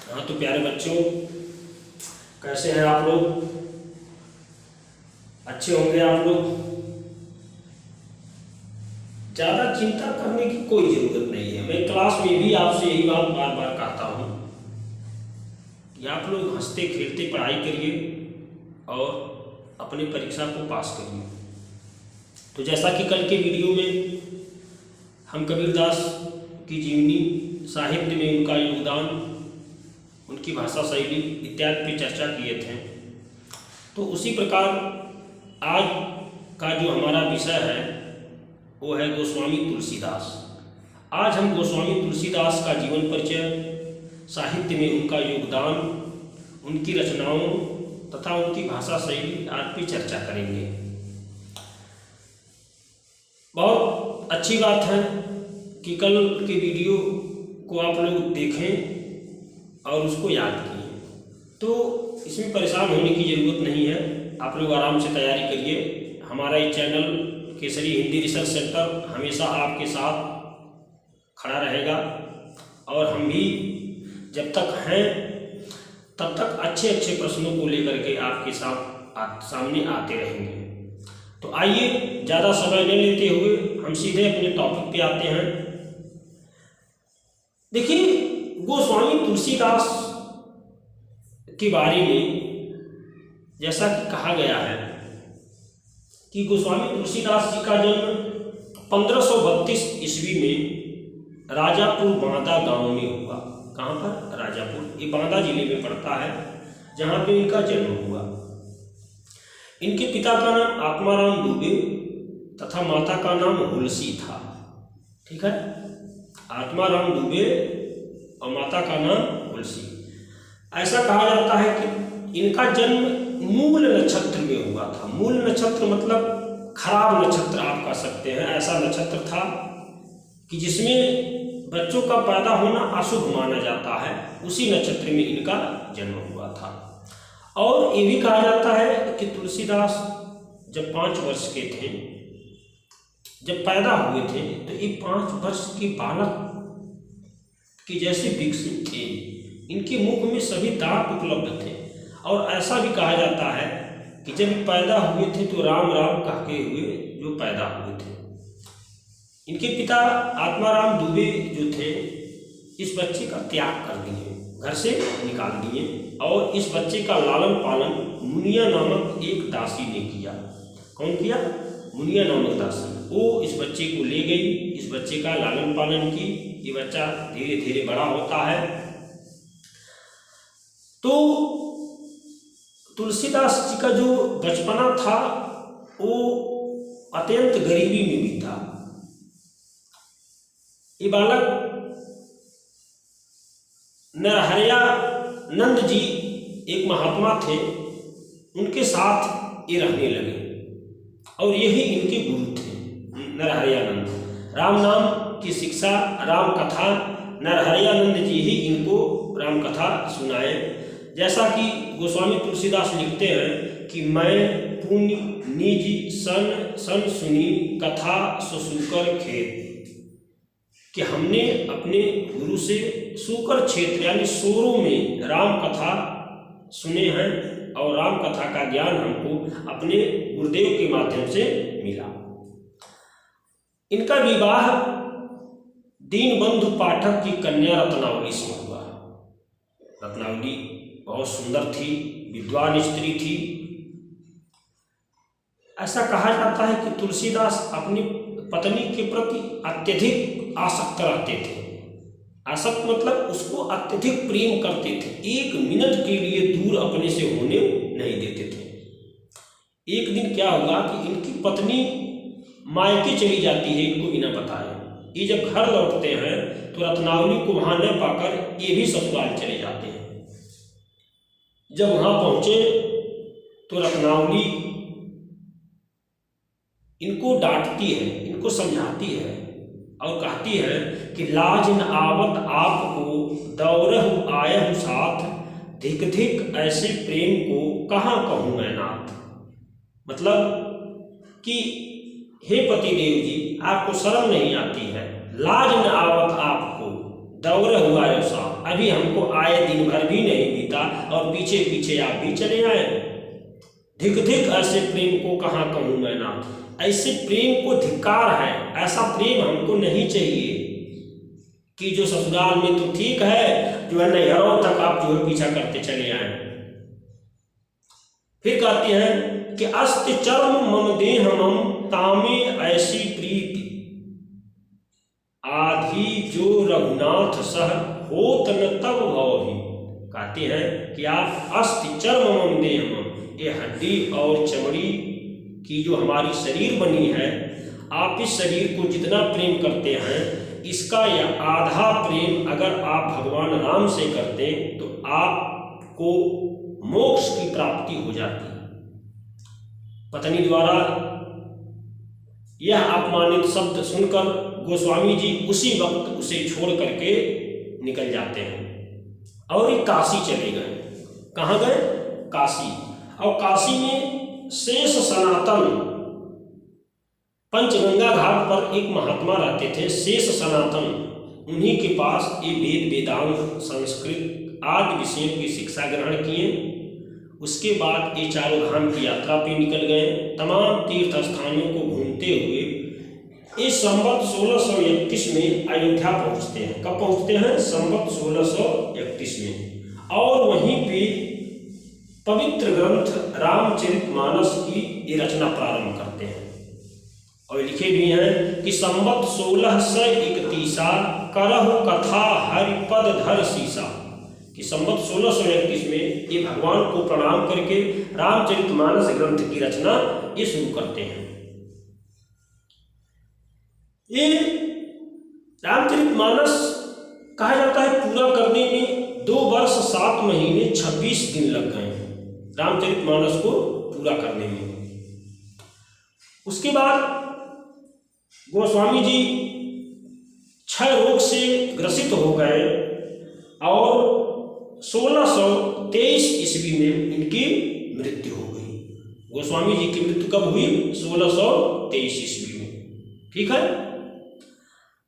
हाँ तो प्यारे बच्चों, कैसे हैं आप लोग? अच्छे होंगे आप लोग। ज़्यादा चिंता करने की कोई ज़रूरत नहीं है। मैं क्लास में भी आपसे यही बात बार बार कहता हूँ कि आप लोग हंसते खेलते पढ़ाई करिए और अपनी परीक्षा को पास करिए। तो जैसा कि कल के वीडियो में हम कबीरदास की जीवनी, साहित्य में उनका योगदान, उनकी भाषा शैली इत्यादि पे चर्चा किए थे, तो उसी प्रकार आज का जो हमारा विषय है वो है गोस्वामी तुलसीदास। आज हम गोस्वामी तुलसीदास का जीवन परिचय, साहित्य में उनका योगदान, उनकी रचनाओं तथा उनकी भाषा शैली आदि पर चर्चा करेंगे। बहुत अच्छी बात है कि कल के वीडियो को आप लोग देखें और उसको याद किए, तो इसमें परेशान होने की ज़रूरत नहीं है। आप लोग आराम से तैयारी करिए। हमारा ये channel Kesari Hindi research centre हमेशा आपके साथ खड़ा रहेगा और हम भी जब तक हैं तब तक अच्छे अच्छे प्रश्नों को लेकर के आपके साथ सामने आते रहेंगे। तो आइए, ज़्यादा समय न लेते हुए हम सीधे अपने टॉपिक पे आते हैं। देखिए, गोस्वामी तुलसीदास के बारे में जैसा कि कहा गया है कि गोस्वामी तुलसीदास जी का जन्म 1532 ईस्वी में राजापुर बांदा गांव में हुआ। कहाँ पर? राजापुर। ये बांदा जिले में पड़ता है, जहाँ पे इनका जन्म हुआ। इनके पिता का नाम आत्माराम दुबे तथा माता का नाम हुलसी था। ठीक है, आत्माराम दुबे और माता का नाम हुलसी। ऐसा कहा जाता है कि इनका जन्म मूल नक्षत्र में हुआ था। मूल नक्षत्र मतलब खराब नक्षत्र आप कह सकते हैं। ऐसा नक्षत्र था कि जिसमें बच्चों का पैदा होना अशुभ माना जाता है, उसी नक्षत्र में इनका जन्म हुआ था। और ये भी कहा जाता है कि तुलसीदास जब 5 वर्ष के थे, जब पैदा हुए थे, तो ये 5 वर्ष के बालक कि जैसे विकसित थे। इनके मुख में सभी दांत उपलब्ध थे और ऐसा भी कहा जाता है कि जब पैदा हुए थे तो राम राम कहते हुए जो पैदा हुए थे। इनके पिता आत्माराम दुबे जो थे, इस बच्चे का त्याग कर दिए, घर से निकाल दिए और इस बच्चे का लालन पालन मुनिया नामक एक दासी ने किया। कौन किया? मुनिया नामक दासी। वो इस बच्चे को ले गई, इस बच्चे का लालन पालन की। ये बच्चा धीरे धीरे बड़ा होता है। तो तुलसीदास जी का जो बचपना था वो अत्यंत गरीबी में बीता। ये बालक नरहरियानंद जी एक महात्मा थे, उनके साथ ये रहने लगे और यही इनके गुरु थे। नरहरियानंद राम नाम की शिक्षा, राम कथा, नरहरियानंद जी ही इनको राम कथा सुनाए। जैसा कि गोस्वामी तुलसीदास लिखते हैं कि मैं पुण्य निज सन सुनी कथा सुसूकर खेत, कि हमने अपने गुरु से सूकर क्षेत्र यानी सोरों में राम कथा सुने हैं और राम कथा का ज्ञान हमको अपने गुरुदेव के माध्यम से मिला। इनका विवाह दीनबंधु पाठक की कन्या रत्नावली से हुआ। रत्नावली बहुत सुंदर थी, विद्वान स्त्री थी। ऐसा कहा जाता है कि तुलसीदास अपनी पत्नी के प्रति अत्यधिक आसक्त रहते थे। आसक्त मतलब उसको अत्यधिक प्रेम करते थे, 1 मिनट के लिए दूर अपने से होने नहीं देते थे। एक दिन क्या हुआ कि इनकी पत्नी मायके चली जाती है इनको बिना बताए। ये जब घर लौटते हैं तो रत्नावली को वहां न पाकर ये भी ससुराल चले जाते हैं। जब वहां पहुंचे तो रत्नावली इनको डांटती है, इनको समझाती है और कहती है कि लाज न आवत आपको दौरहु आयहु साथ, धिक धिक ऐसे प्रेम को कहाँ कहूँ मैं नाथ। मतलब कि हे पतिदेव जी, आपको शर्म नहीं आती है। लाज न आवत आपको दौरहु आयहु साथ, अभी हमको आए दिन भर भी नहीं बीता और पीछे पीछे आप भी चले आए। धिक धिक ऐसे प्रेम को कहाँ कहूँ मैं नाथ। ऐसे प्रेम को धिक्कार है, ऐसा प्रेम हमको नहीं चाहिए कि जो ससुराल में तो ठीक है, जो है नैहरों तक आप जो है पीछा करते चले आए। फिर कहते हैं कि अस्ति चर्म मम देह मम तामे ऐसी प्रीति आधी जो रघुनाथ सह होत न तब भव भी। कहते हैं कि आप अस्ति चर्म मम देह मम, ये हड्डी और चमड़ी की जो हमारी शरीर बनी है, आप इस शरीर को जितना प्रेम करते हैं, इसका यह आधा प्रेम अगर आप भगवान राम से करते तो आपको मोक्ष की प्राप्ति हो जाती। पत्नी द्वारा यह अपमानित शब्द सुनकर गोस्वामी जी उसी वक्त उसे छोड़ करके निकल जाते हैं और ये काशी चले गए। कहाँ गए? काशी। और काशी में शेष सनातन, पंचगंगा घाट पर एक महात्मा रहते थे, शेष सनातन। उन्हीं के पास ये वेद वेदांत संस्कृत आदि विषयों की शिक्षा ग्रहण किए। उसके बाद ये चारों धाम की यात्रा पे निकल गए। तमाम तीर्थ स्थानों को घूमते हुए इस संवत 1631 में अयोध्या पहुंचते हैं। कब पहुंचते हैं? संवत 1631 में। और वहीं पे पवित्र ग्रंथ रामचरितमानस की ये रचना प्रारंभ करते हैं और लिखे भी हैं कि संवत 1631 करहु कथा हरिपद धर सीसा, कि संवत 1631 में ये भगवान को प्रणाम करके रामचरितमानस ग्रंथ की रचना ये शुरू करते हैं। ये रामचरितमानस कहा जाता है पूरा करने में 2 वर्ष 7 महीने 26 दिन लग गए रामचरितमानस को पूरा करने में। उसके बाद गोस्वामी जी 6 रोग से ग्रसित हो गए और 1623 ईस्वी में इनकी मृत्यु हो गई। गोस्वामी जी की मृत्यु कब हुई? 1623 ईस्वी में। ठीक है,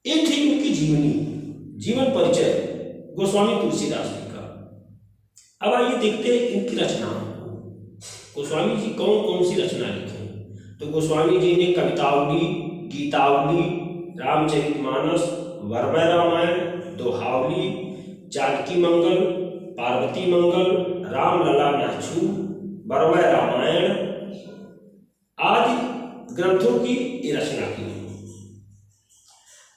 ये थी इनकी जीवन परिचय गोस्वामी तुलसीदास जी का। अब आइए देखते हैं इनकी रचना। गोस्वामी जी कौन कौन सी रचना लिखी? तो गोस्वामी जी ने कवितावली, गीतावली, रामचरितमानस, वरमय रामायण, दोहावली, जानकी मंगल, पार्वती मंगल, रामलला नाचू, वरमय रामायण आदि ग्रंथों की रचना की।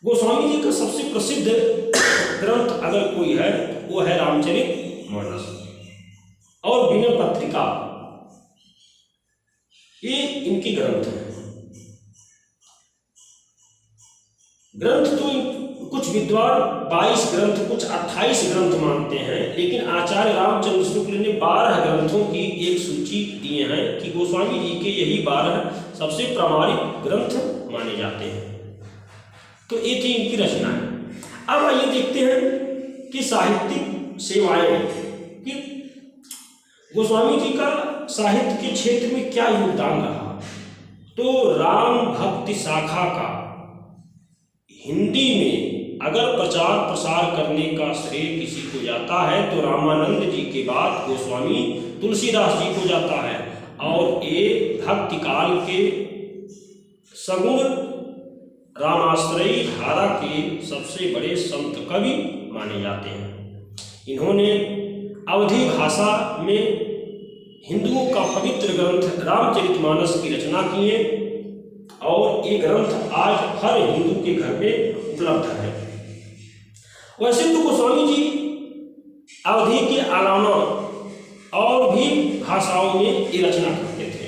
गोस्वामी जी का सबसे प्रसिद्ध ग्रंथ अगर कोई है वो है रामचरितमानस और विनय पत्रिका, ये इनके ग्रंथ हैं। ग्रंथ तो कुछ विद्वान 22 ग्रंथ, कुछ 28 ग्रंथ मानते हैं, लेकिन आचार्य रामचंद्र शुक्ल ने 12 ग्रंथों की एक सूची दिए हैं कि गोस्वामी जी के यही 12 सबसे प्रामाणिक ग्रंथ माने जाते हैं। तो ये थी इनकी रचना है। अब आइए देखते हैं कि साहित्यिक सेवाएं कि गोस्वामी जी का साहित्य के क्षेत्र में क्या योगदान रहा। तो राम भक्ति शाखा का हिंदी में अगर प्रचार प्रसार करने का श्रेय किसी को जाता है तो रामानंद जी के बाद गोस्वामी तुलसीदास जी को जाता है। और ये भक्ति काल के सगुण रामाश्रयी धारा के सबसे बड़े संत कवि माने जाते हैं। इन्होंने अवधी भाषा में हिंदुओं का पवित्र ग्रंथ रामचरितमानस की रचना किए और ये ग्रंथ आज हर हिंदू के घर में उपलब्ध है। वैसे तो गोस्वामी जी अवधी के अलावा और भी भाषाओं में ये रचना करते थे।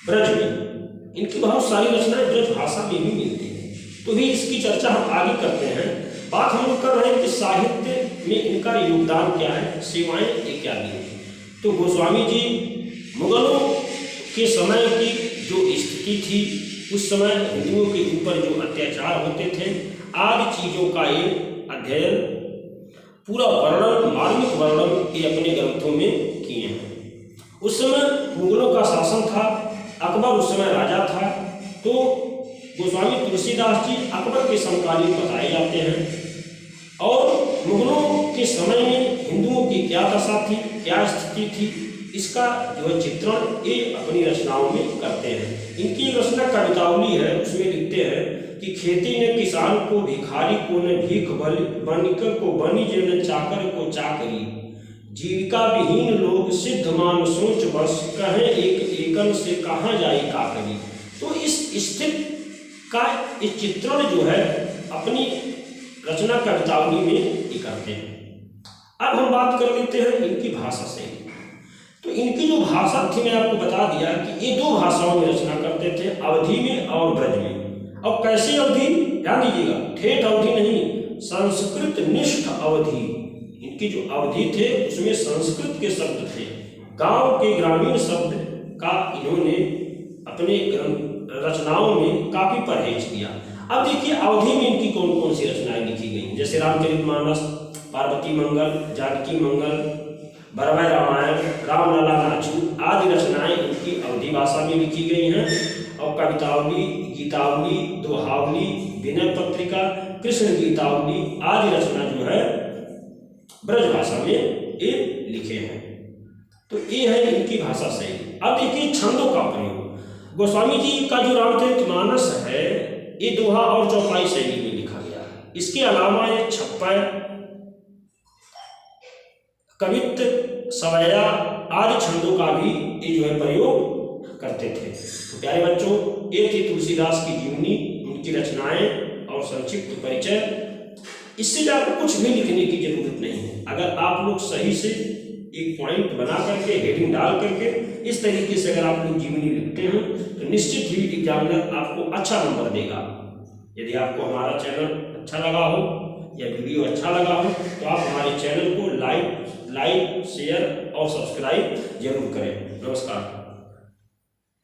ब्रज में इनकी बहुत सारी रचनाएं ब्रज भाषा में भी मिलती हैं, तो भी इसकी चर्चा हम आगे करते हैं। बात हम लोग कर रहे हैं कि साहित्य में इनका योगदान क्या है, सेवाएं ये क्या दी। तो गोस्वामी जी मुगलों के समय की जो स्थिति थी, उस समय हिंदुओं के ऊपर जो अत्याचार होते थे आदि चीज़ों का ये अध्ययन, पूरा वर्णन, मार्मिक वर्णन ये अपने ग्रंथों में किए हैं। उस समय मुगलों का शासन था, अकबर उस समय राजा था, तो गोस्वामी तुलसीदास जी अकबर के समकालीन बताए जाते हैं और मुगलों के उसके समय में हिंदुओं की क्या दशा थी, क्या स्थिति थी, इसका जो है चित्रण ये अपनी रचनाओं में करते हैं। इनकी एक रचना कवितावली है, उसमें लिखते हैं कि खेती ने किसान को, भिखारी को न भीख, बनिकर को बनिज, न चाकर को चाकरी, जीविका विहीन लोग सिद्ध मान सोच बस, कहें एक एकन से कहाँ जाए काकरी। तो इस स्थिति का इस चित्रण जो है अपनी रचना कवितावली में ही करते हैं। अब हम बात कर लेते हैं इनकी भाषा से। तो इनकी जो भाषा थी, मैं आपको बता दिया कि ये दो भाषाओं में रचना करते थे, अवधी में और ब्रज में। अब कैसी अवधि, ध्यान दीजिएगा, ठेठ अवधि नहीं, संस्कृत निष्ठ अवधि। इनकी जो अवधि थे उसमें संस्कृत के शब्द थे, गांव के ग्रामीण शब्द का इन्होंने अपने रचनाओं में काफी परहेज किया। अब देखिए अवधि में इनकी कौन कौन सी रचनाएं लिखी गई, जैसे रामचरितमानस, पार्वती मंगल, जानकी मंगल, बरवै रामायण, रामलला नाचू आदि रचनाएं इनकी अवधी भाषा में लिखी गई हैं। और कवितावली, गीतावली, दोहावली, विनय पत्रिका, कृष्ण गीतावली आदि रचना जो है ब्रज भाषा में ये लिखे हैं। तो ये है इनकी भाषा शैली। अब देखिए छंदों का प्रयोग। गोस्वामी जी का जो रामचरितमानस है ये दोहा और चौपाई शैली में लिखा गया है। इसके अलावा ये छप्पय, कवित्त, सवैया आदि छंदों का भी ये जो है प्रयोग करते थे। तो प्यारे बच्चों, ये थी तुलसीदास की जीवनी, उनकी रचनाएं और संक्षिप्त परिचय। इससे ज़्यादा कुछ भी लिखने की जरूरत नहीं है। अगर आप लोग सही से एक पॉइंट बना करके, हेडिंग डाल करके इस तरीके से अगर आप लोग जीवनी लिखते हैं तो निश्चित ही एग्जामिनर आपको अच्छा नंबर देगा। यदि आपको हमारा चैनल अच्छा लगा हो या वीडियो अच्छा लगा हो तो आप हमारे चैनल को लाइक, शेयर और सब्सक्राइब जरूर करें। नमस्कार।